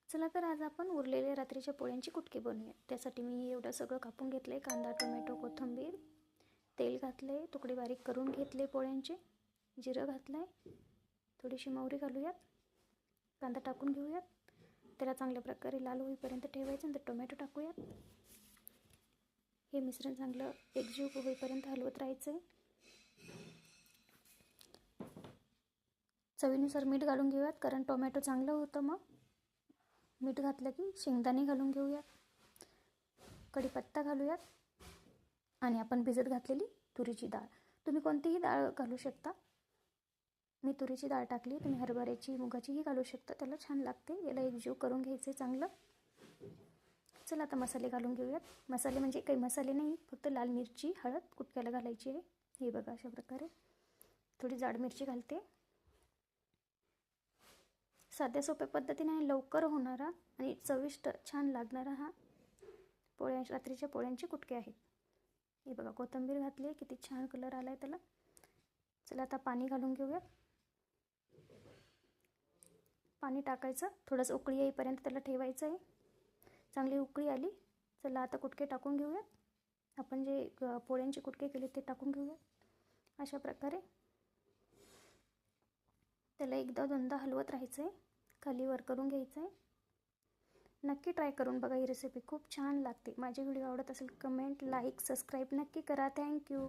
चला तर आज आपण उरलेले रात्रीच्या पोळ्यांची कुटके बनवूया। त्यासाठी मी एवढं सगळं कापून घेतलंय, कांदा, टोमॅटो, कोथिंबीर, तेल घातलंय, तुकडे बारीक करून घेतले पोळ्यांचे, जिरं घातलंय, थोडीशी मोहरी घालूयात, कांदा टाकून घेऊयात, त्याला चांगल्या प्रकारे लाल होईपर्यंत ठेवायचं, नंतर टोमॅटो टाकूयात। हे मिश्रण चांगलं एकजीव होईपर्यंत हलवत राहायचं। चवीनुसार मीठ घालून घेऊयात, कारण टोमॅटो चांगलं होतं। मग मीठ घातलं की शेंगदाणे घालून घेऊयात, कढीपत्ता घालूयात आणि आपण भिजत घातलेली तुरीची डाळ, तुम्ही कोणतीही डाळ घालू शकता। मी तुरीची डाळ टाकली, तुम्ही हरभऱ्याची, मुगाचीही घालू शकता, त्याला छान लागते। याला एकजीव करून घ्यायचे चांगलं। चला आता मसाले घालून घेऊयात। मसाले म्हणजे काही मसाले नाही, फक्त लाल मिरची, हळद कुटक्याला घालायची आहे। हे बघा अशा प्रकारे थोडी जाड मिरची घालते। साध्या सोप्या पद्धतीने लवकर होणारा आणि चविष्ट छान लागणारा हा रात्रीच्या पोळ्यांचे कुटके आहेत। हे बघा कोथिंबीर घातली, किती छान कलर आलाय त्याला। चला आता पाणी घालून घेऊयात। पाणी टाकायचं, थोडंसं उकळी येईपर्यंत त्याला ठेवायचं आहे। चांगली उकळी आली, चला आता कुटके टाकून घेऊयात। आपण जे पोळ्यांचे कुटके केले ते टाकून घेऊयात अशा प्रकारे। त्याला एकदा दोनदा हलवत राहायचं आहे, खाली वर करून घ्यायचं आहे। नक्की ट्राय करून बघा, ही रेसिपी खूप छान लागते। माझे व्हिडिओ आवडत असेल कमेंट, लाईक, सबस्क्राईब नक्की करा। थँक्यू।